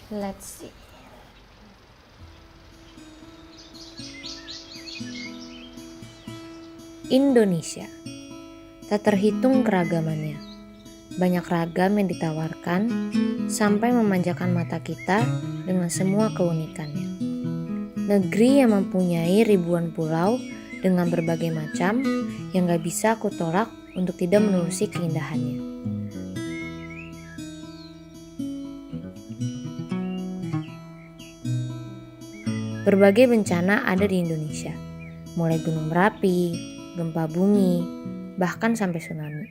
Let's see. Indonesia. Tak terhitung keragamannya. Banyak ragam yang ditawarkan sampai memanjakan mata kita dengan semua keunikannya. Negeri yang mempunyai ribuan pulau dengan berbagai macam yang gak bisa aku tolak untuk tidak menelusuri keindahannya. Berbagai bencana ada di Indonesia, mulai gunung berapi, gempa bumi, bahkan sampai tsunami.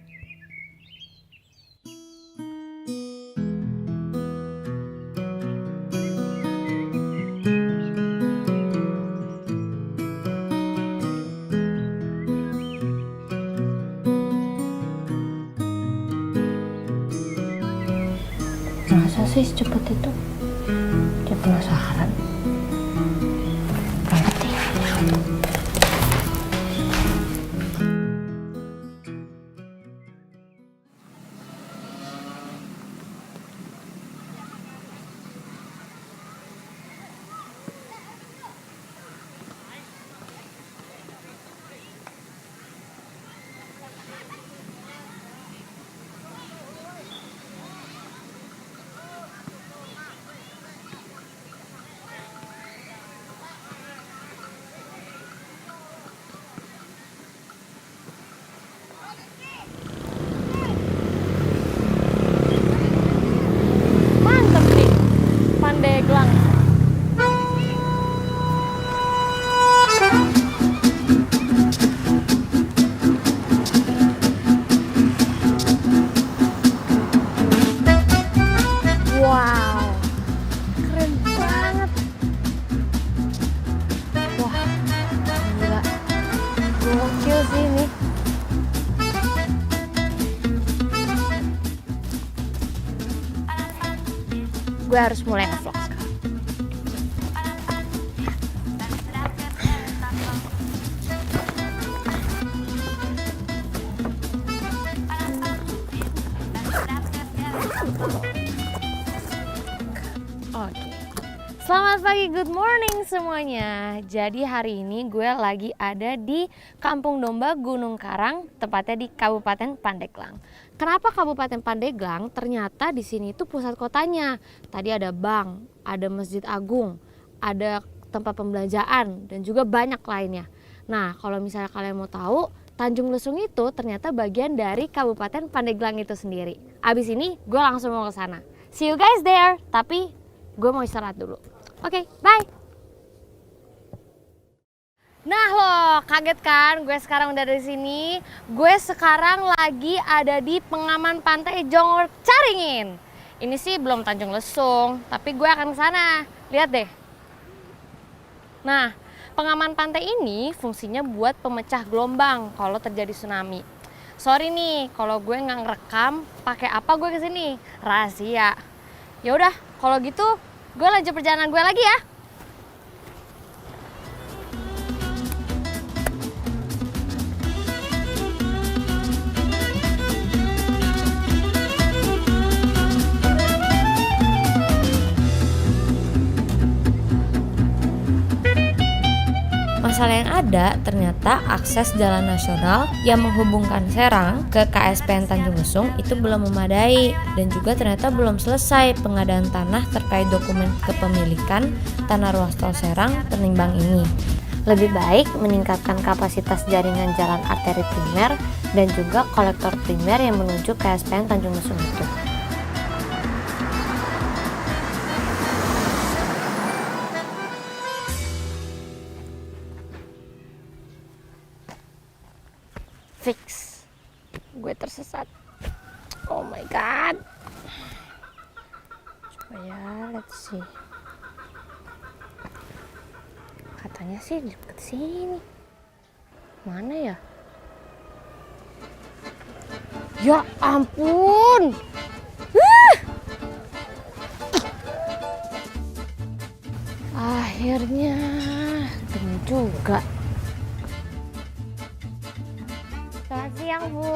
Masa sih secepat itu? Dia penasaran. Mantep nih, Pandeglang. Wow, keren banget. Wah, gila, gokil sih ini. Gue harus mulai nge-vlog sekarang. Oke. Selamat pagi, good morning semuanya. Jadi hari ini gue lagi ada di Kampung Domba Gunung Karang, tepatnya di Kabupaten Pandeglang. Kenapa Kabupaten Pandeglang? Ternyata di sini tuh pusat kotanya. Tadi ada bank, ada Masjid Agung, ada tempat pembelanjaan dan juga banyak lainnya. Nah, kalau misalnya kalian mau tahu, Tanjung Lesung itu ternyata bagian dari Kabupaten Pandeglang itu sendiri. Abis ini gue langsung mau ke sana. See you guys there. Tapi gue mau istirahat dulu. Oke, bye. Nah lo, kaget kan? Gue sekarang udah di sini. Gue sekarang lagi ada di Pengaman Pantai Jonggol Caringin. Ini sih belum Tanjung Lesung, tapi gue akan ke sana. Lihat deh. Nah, pengaman pantai ini fungsinya buat pemecah gelombang kalau terjadi tsunami. Sorry nih, kalau gue nggak ngerekam, pakai apa gue ke sini? Rahasia. Ya udah, kalau gitu gue lanjut perjalanan gue lagi ya. Masalah yang ada ternyata akses jalan nasional yang menghubungkan Serang ke KSPN Tanjung Lesung itu belum memadai dan juga ternyata belum selesai pengadaan tanah terkait dokumen kepemilikan tanah ruas tol Serang Penimbang ini. Lebih baik meningkatkan kapasitas jaringan jalan arteri primer dan juga kolektor primer yang menuju KSPN Tanjung Lesung itu. Fix, gue tersesat. Oh my god. Coba ya, let's see. Katanya sih deket sini. Mana ya? Ya ampun. Akhirnya ketemu juga. Selamat siang, Bu.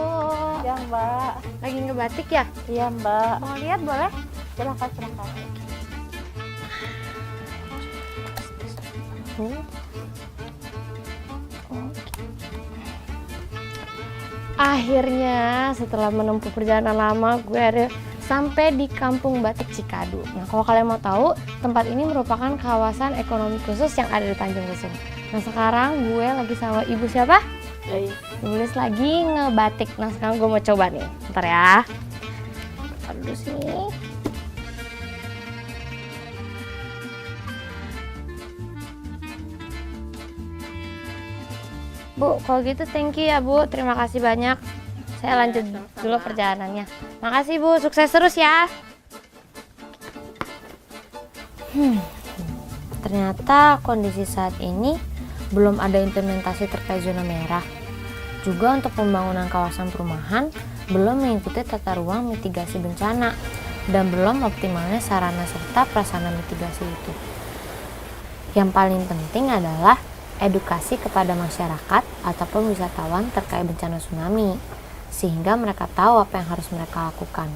Siang, Mbak. Lagi ngebatik ya? Iya, Mbak. Mau lihat boleh? Silahkan, silahkan. Tuh. Akhirnya setelah menempuh perjalanan lama, gue ada sampai di Kampung Batik Cikadu. Nah, kalau kalian mau tahu, tempat ini merupakan kawasan ekonomi khusus yang ada di Tanjung Lesung. Nah, sekarang gue lagi sama ibu siapa? Ibu Lis lagi ngebatik. Nah, sekarang gue mau coba nih. Bentar ya. Aduh sini. Bu, kalau gitu thank you ya Bu, terima kasih banyak. Saya lanjut dulu perjalanannya. Makasih Bu, sukses terus ya. Ternyata kondisi saat ini belum ada implementasi terkait zona merah. Juga untuk pembangunan kawasan perumahan belum mengikuti tata ruang mitigasi bencana dan belum optimalnya sarana serta prasarana mitigasi itu. Yang paling penting adalah edukasi kepada masyarakat ataupun wisatawan terkait bencana tsunami, sehingga mereka tahu apa yang harus mereka lakukan.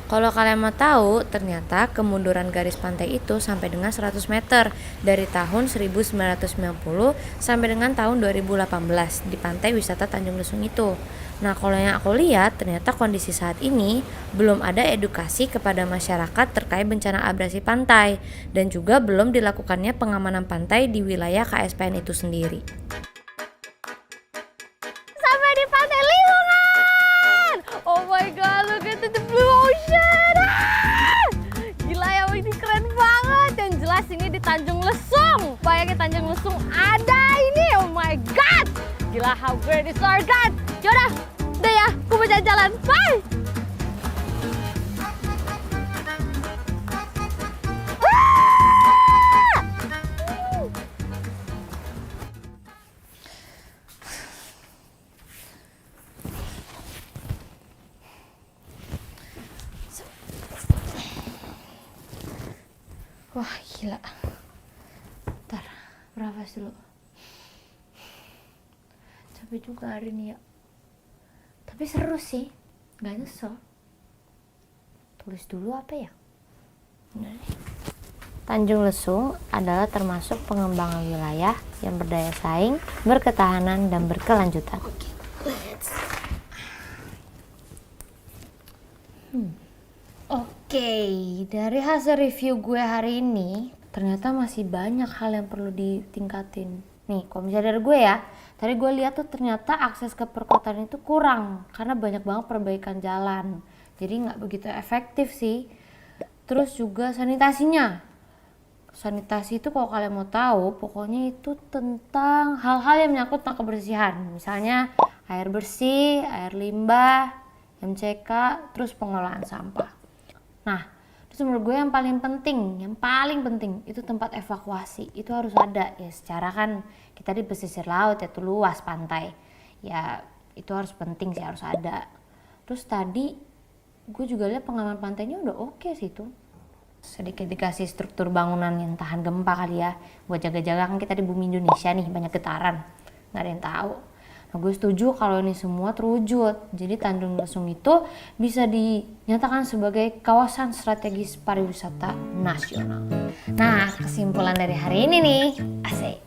Kalau kalian mau tahu, ternyata kemunduran garis pantai itu sampai dengan 100 meter dari tahun 1990 sampai dengan tahun 2018 di pantai wisata Tanjung Lesung itu. Nah, kalau yang aku lihat, ternyata kondisi saat ini belum ada edukasi kepada masyarakat terkait bencana abrasi pantai dan juga belum dilakukannya pengamanan pantai di wilayah KSPN itu sendiri. Sampai di Pantai Liwungan! Oh my god, look at the blue ocean! Gila ya, ini keren banget. Yang jelas ini di Tanjung Lesung. Bayangin Tanjung Lesung ada ini, oh my god! Gila, how great is our god! Yaudah, udah ya, aku mau jalan-jalan. Bye! Wah, gila. Bentar, bernafas dulu. Capek juga hari ini ya. Tapi seru sih, gak nyesel. Tulis dulu apa ya? Bener. Tanjung Lesung adalah termasuk pengembangan wilayah yang berdaya saing, berketahanan, dan berkelanjutan. Oke, dari hasil review gue hari ini, ternyata masih banyak hal yang perlu ditingkatin. Nih, kalau misalnya dari gue ya, tadi gue lihat tuh ternyata akses ke perkotaan itu kurang karena banyak banget perbaikan jalan. Jadi nggak begitu efektif sih. Terus juga sanitasinya. Sanitasi itu kalau kalian mau tahu, pokoknya itu tentang hal-hal yang menyangkut tentang kebersihan. Misalnya air bersih, air limbah, MCK, terus pengelolaan sampah. Nah, terus menurut gue yang paling penting itu tempat evakuasi. Itu harus ada ya, secara kan kita di pesisir laut itu luas pantai. Ya, itu harus penting sih, harus ada. Terus tadi gue juga lihat pengaman pantainya udah oke sih tuh. Sedikit dikasih struktur bangunan yang tahan gempa kali ya. Buat jaga-jaga, kan kita di bumi Indonesia nih, banyak getaran. Nggak ada yang tahu. Nah, gue setuju kalau ini semua terwujud. Jadi Tanjung Lesung itu bisa dinyatakan sebagai kawasan strategis pariwisata nasional. Nah, kesimpulan dari hari ini nih, asik.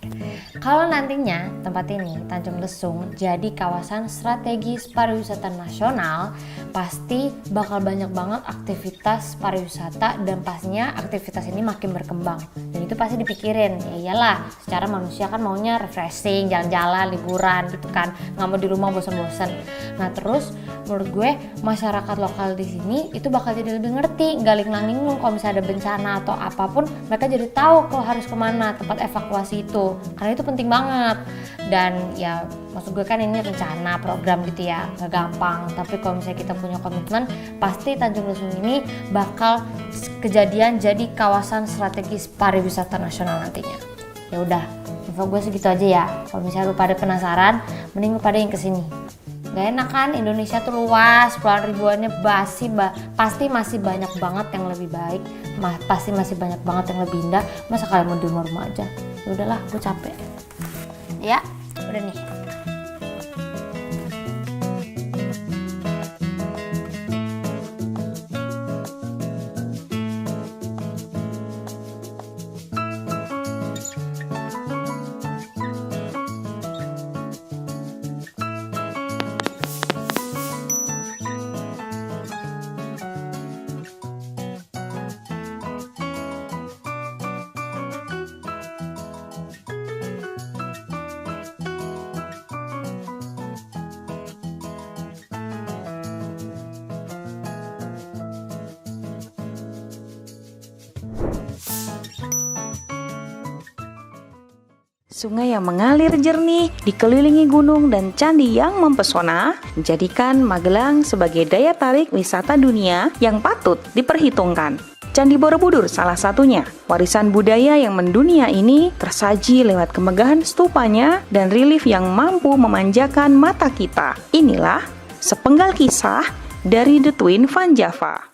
Kalau nantinya tempat ini, Tanjung Lesung, jadi kawasan strategis pariwisata nasional, pasti bakal banyak banget aktivitas pariwisata dan pastinya aktivitas ini makin berkembang. Dan itu pasti dipikirin, ya iyalah, secara manusia kan maunya refreshing, jalan-jalan, liburan gitu kan, nggak mau di rumah bosan-bosan. Nah terus menurut gue masyarakat lokal di sini itu bakal jadi lebih ngerti, nggak linglung-linglung kalau misalnya ada bencana atau apapun, mereka jadi tahu kalau harus kemana tempat evakuasi itu, karena itu penting banget. Dan ya maksud gue kan ini rencana program gitu ya, nggak gampang, tapi kalau misalnya kita punya komitmen, pasti Tanjung Lesung ini bakal kejadian jadi kawasan strategis pariwisata nasional nantinya. Ya udah, info gue segitu aja ya. Kalau misalnya lu pada penasaran, mending lu pada yang kesini. Gak enak kan, Indonesia tuh luas, puluhan ribuannya pasti masih banyak banget yang lebih baik, pasti masih banyak banget yang lebih indah. Masa kalian mau di rumah aja? Ya udahlah, gue capek. Ya, udah nih. Sungai yang mengalir jernih, dikelilingi gunung dan candi yang mempesona, menjadikan Magelang sebagai daya tarik wisata dunia yang patut diperhitungkan. Candi Borobudur salah satunya. Warisan budaya yang mendunia ini tersaji lewat kemegahan stupanya dan relief yang mampu memanjakan mata kita. Inilah sepenggal kisah dari The Twin Van Java.